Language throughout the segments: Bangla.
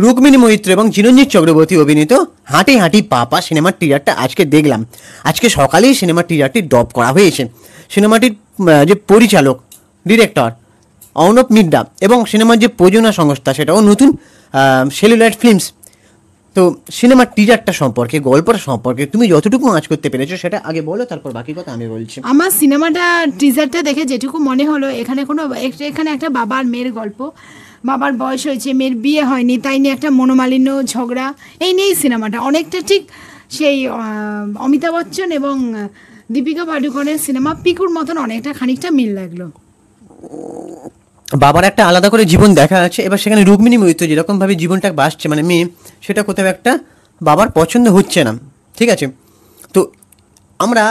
রুক্মিণী মৈত্র এবং চিরঞ্জিত চক্রবর্তী অভিনীত হাঁটি হাঁটি পাপা সিনেমার টিজারটা আজকে দেখলাম। আজকে সকালেই সিনেমার টিজারটি ডব করা হয়েছে। সিনেমাটির যে পরিচালক ডিরেক্টর অর্ণব মিড্ডা এবং সিনেমার যে প্রযোজনা সংস্থা সেটাও নতুন সেলুলাইট ফিল্মস। তো সিনেমার টিজারটা সম্পর্কে, গল্পটা সম্পর্কে তুমি যতটুকু আঁচ করতে পেরেছো সেটা আগে বলো, তারপর বাকি কথা আমি বলছি। আমার সিনেমাটা টিজারটা দেখে যেটুকু মনে হলো, এখানে একটা বাবার মেয়ের গল্প। বাবার বয়স হয়েছে, মেয়ের বিয়ে হয়নি, তাই নিয়ে একটা মনোমালিন্য, ঝগড়া, এই নিয়েই সিনেমাটা অনেকটা ঠিক সেই অমিতাভ বচ্চন এবং দীপিকা পাডুকোনের সিনেমা পিকুর মতন অনেকটা খানিকটা মিল লাগলো। বাবার একটা আলাদা করে জীবন দেখা আছে, এবার সেখানে রুক্মিণী মৈত্র যেরকমভাবে জীবনটা বাসছে মানে মেয়ে, সেটা কোথাও একটা বাবার পছন্দ হচ্ছে না। ঠিক আছে, তো আমরা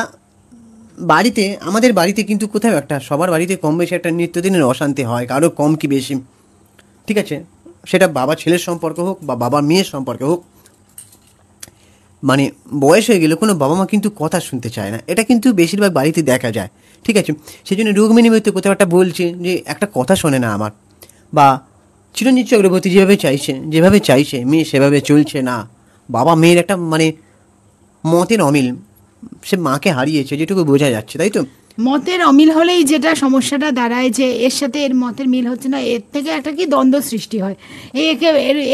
বাড়িতে, আমাদের বাড়িতে কিন্তু কোথাও একটা, সবার বাড়িতে কম বেশি একটা নিত্যদিনের অশান্তি হয়, কারো কম কি বেশি। ঠিক আছে, সেটা বাবা ছেলের সম্পর্ক হোক বা বাবা মেয়ের সম্পর্ক হোক, মানে বয়স হয়ে গেলে কোনো বাবা মা কিন্তু কথা শুনতে চায় না, এটা কিন্তু বেশিরভাগ বাড়িতে দেখা যায়। ঠিক আছে, সেই জন্য রুক্মিণী মৈত্র কোথাও একটা বলছে যে একটা কথা শোনে না আমার, বা চিরঞ্জিত চক্রবর্তী যেভাবে চাইছে মেয়ে সেভাবে চলছে না। বাবা মেয়ের একটা মানে মতের অমিল, সে মাকে হারিয়েছে যেটুকু বোঝা যাচ্ছে, তাই তো? মতের অমিল হলেই যেটা সমস্যাটা দাঁড়ায় যে এর সাথে এর মতের মিল হচ্ছে না, এর থেকে একটা কি দ্বন্দ্ব সৃষ্টি হয়।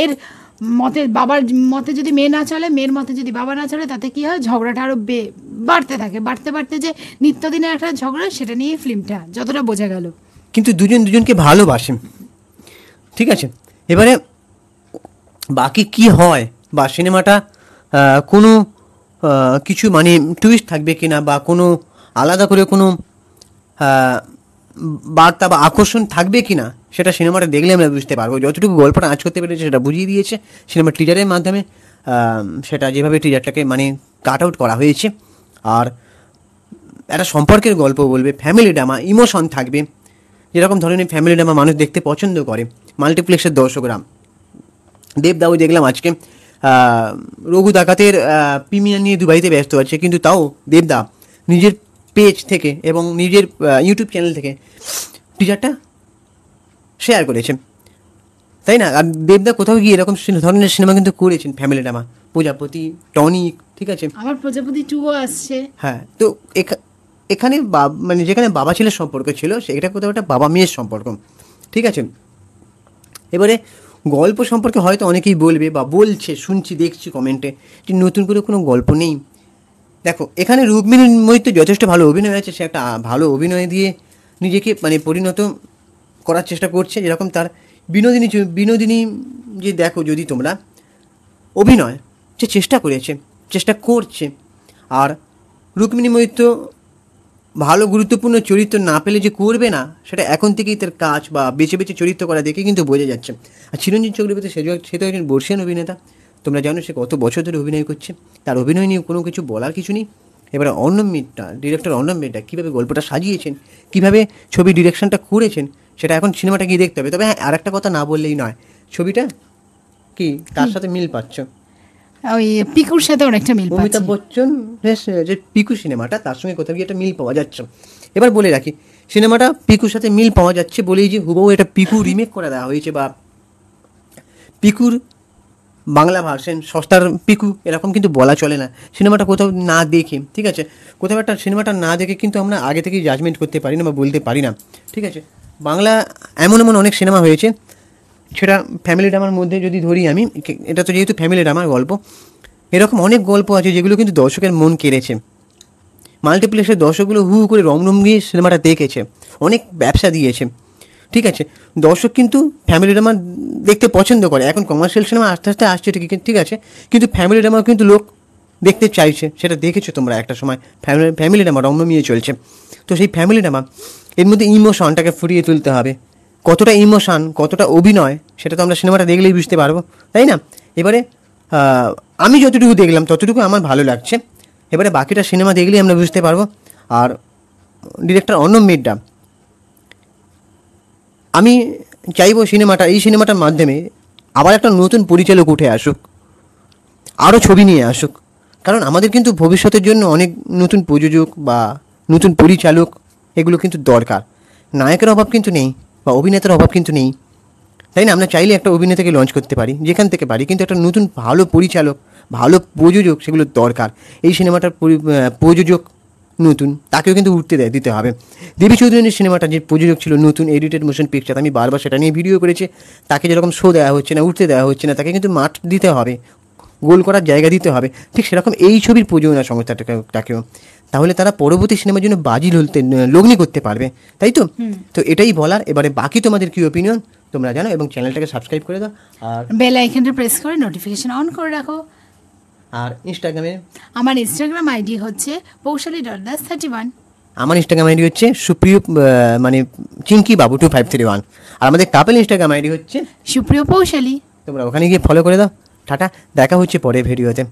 এর মতে, বাবার মতে যদি মেয়ে না চলে, মেয়ের মতে যদি বাবা না চলে, তাতে কি হয়, ঝগড়াটা আরও বাড়তে থাকে। বাড়তে যে নিত্যদিনের একটা ঝগড়া, সেটা নিয়েই ফিল্মটা যতটা বোঝা গেল। কিন্তু দুজন দুজনকে ভালোবাসে। ঠিক আছে, এবারে বাকি কি হয়, বা সিনেমাটা কোনো কিছু মানে টুইস্ট থাকবে কিনা, বা কোনো আলাদা করে কোনো বার্তা বা আকর্ষণ থাকবে কিনা, সেটা সিনেমাটা দেখলে আমরা বুঝতে পারবো। যতটুকু গল্পটা আঁচ করতে পেরেছে সেটা বুঝিয়ে দিয়েছে সিনেমার টিজারের মাধ্যমে। সেটা যেভাবে টিজারটাকে মানে কাট আউট করা হয়েছে, আর একটা সম্পর্কের গল্প বলবে, ফ্যামিলি ড্রামা, ইমোশন থাকবে, যেরকম ধরনের ফ্যামিলি ড্রামা মানুষ দেখতে পছন্দ করে মাল্টিপ্লেক্সের দর্শকরা। দেবদাও দেখলাম আজকে রঘু ডাকাতের প্রিমিয়ার নিয়ে দুবাইতে ব্যস্ত আছে, কিন্তু তাও দেবদা নিজের পেজ থেকে এবং নিজের ইউটিউব চ্যানেল থেকে টিজারটা শেয়ার করেছেন, তাই না? আর দেবদা কোথাও গিয়ে এরকম ধরনের সিনেমা কিন্তু করেছেন, ফ্যামিলি ড্রামা, প্রজাপতি, টনিক। ঠিক আছে, আবার প্রজাপতি 2ও আসছে। হ্যাঁ, তো এখানে মানে যেখানে বাবা ছেলের সম্পর্ক ছিল, সেটা কোথাও একটা বাবা মেয়ের সম্পর্ক। ঠিক আছে, এবারে গল্প সম্পর্কে হয়তো অনেকেই বলবে বা বলছে, শুনছি দেখছি কমেন্টে যে নতুন করে কোনো গল্প নেই। দেখো, এখানে রুক্মিণী মৈত্র যথেষ্ট ভালো অভিনয় আছে, সে একটা ভালো অভিনয় দিয়ে নিজেকে মানে পরিণত করার চেষ্টা করছে। যেরকম তার বিনোদিনী যে দেখো, যদি তোমরা অভিনয় যে চেষ্টা করছে, আর রুক্মিণী মৈত্র ভালো গুরুত্বপূর্ণ চরিত্র না পেলে যে করবে না, সেটা এখন থেকেই তার কাজ বা বেছে বেছে চরিত্র করা দেখে কিন্তু বোঝা যাচ্ছে। আর চিরঞ্জিত চক্রবর্তী সে তো একজন বর্ষিয়ান অভিনেতা, তোমরা জানো সে কত বছর ধরে অভিনয় করছে, তার অভিনয় নিয়ে কোনো কিছু বলার কিছু নেই। এবারে অর্ণব মিড্ডা, ডিরেক্টর অর্ণব মিড্ডা কীভাবে গল্পটা সাজিয়েছেন, কীভাবে ছবি ডিরেকশনটা করেছেন, সেটা এখন সিনেমাটা গিয়ে দেখতে হবে। তবে হ্যাঁ, আর একটা কথা না বললেই নয়, ছবিটা কি তার সাথে মিল পাচ্ছ, ওই পিকুর সাথে অনেকটা মিল পাচ্ছি। অমিতাভ বচ্চন যে পিকু সিনেমাটা, তার সঙ্গে কোথাও গিয়ে একটা মিল পাওয়া যাচ্ছে। এবার বলে রাখি, সিনেমাটা পিকুর সাথে মিল পাওয়া যাচ্ছে বলেই যে হুবহু এটা পিকু রিমেক করে দেওয়া হয়েছে, বা পিকুর বাংলা ভার্সন, সস্তার পিকু, এরকম কিন্তু বলা চলে না। সিনেমাটা কোথাও না দেখে, ঠিক আছে, কোথাও একটা সিনেমাটা না দেখে কিন্তু আমরা আগে থেকেই জাজমেন্ট করতে পারি না বা বলতে পারি না। ঠিক আছে, বাংলা এমন অনেক সিনেমা হয়েছে, সেটা ফ্যামিলি ড্রামার মধ্যে যদি ধরি আমি, এটা তো যেহেতু ফ্যামিলি ড্রামার গল্প, এরকম অনেক গল্প আছে যেগুলো কিন্তু দর্শকের মন কেড়েছে। মাল্টিপ্লেক্সের দর্শকগুলো হু করে রমরম গিয়ে সিনেমাটা দেখেছে, অনেক ব্যবসা দিয়েছে। ঠিক আছে, দর্শক কিন্তু ফ্যামিলি ড্রামা দেখতে পছন্দ করে। এখন কমার্শিয়াল সিনেমা আস্তে আস্তে আসছে ঠিক আছে, কিন্তু ফ্যামিলি ড্রামাও কিন্তু লোক দেখতে চাইছে, সেটা দেখেছো তোমরা একটা সময় ফ্যামিলি ড্রামা রমরমিয়ে চলছে। তো সেই ফ্যামিলি ড্রামা, এর মধ্যে ইমোশনটাকে ফুটিয়ে তুলতে হবে, কতটা ইমোশন, কতটা অভিনয়, সেটা তো আমরা সিনেমাটা দেখলেই বুঝতে পারবো, তাই না? এবারে আমি যতটুকু দেখলাম ততটুকু আমার ভালো লাগছে, এবারে বাকিটা সিনেমা দেখলেই আমরা বুঝতে পারবো। আর ডিরেক্টর অর্ণব মিড্ডা, আমি চাইবো এই সিনেমাটার মাধ্যমে আবার একটা নতুন পরিচালক উঠে আসুক, আরও ছবি নিয়ে আসুক, কারণ আমাদের কিন্তু ভবিষ্যতের জন্য অনেক নতুন প্রযোজক বা নতুন পরিচালক এগুলো কিন্তু দরকার। নায়কের অভাব কিন্তু নেই, বা অভিনেতার অভাব কিন্তু নেই, তাই না? আমরা চাইলে একটা অভিনেতাকে লঞ্চ করতে পারি, যেখান থেকে পারি, কিন্তু একটা নতুন ভালো পরিচালক, ভালো প্রযোজক সেগুলো দরকার। এই সিনেমাটার প্রযোজক নতুন, তাকেও কিন্তু দিতে হবে। দেবী চৌধুরীর সিনেমাটা যে প্রযোজক ছিল নতুন, এডিটেড মোশন পিকচার, আমি বারবার সেটা নিয়ে ভিডিও করেছি। তাকে যেরকম শো দেওয়া হচ্ছে না, উঠতে দেওয়া হচ্ছে না, তাকে কিন্তু মাঠ দিতে হবে, গোল করার জায়গা দিতে হবে। ঠিক সেরকম এই ছবির প্রযোজনা সংস্থাটাকেও, তাহলে তারা পরবর্তী সিনেমার জন্য বাজি লগ্নি করতে পারবে, তাই তো? তো এটাই বলার। এবারে বাকি তোমাদের কি ওপিনিয়ন তোমরা জানো, এবং চ্যানেলটাকে সাবস্ক্রাইব করে দাও, আর বেল আইকনটা প্রেস করে নোটিফিকেশন অন করে রাখো। আর ইনস্টাগ্রামে আমার ইনস্টাগ্রাম আইডি হচ্ছে paushali.das31। আমার ইনস্টাগ্রাম আইডি হচ্ছে সুপ্রিয় মানে চিঙ্কি বাবু 2531। আর আমাদের কাপেল ইনস্টাগ্রাম আইডি হচ্ছে সুপ্রিয় পৌশালী। তোমরা ওখানে গিয়ে ফলো করে দাও। টাটা, দেখা হচ্ছে পরের ভিডিওতে।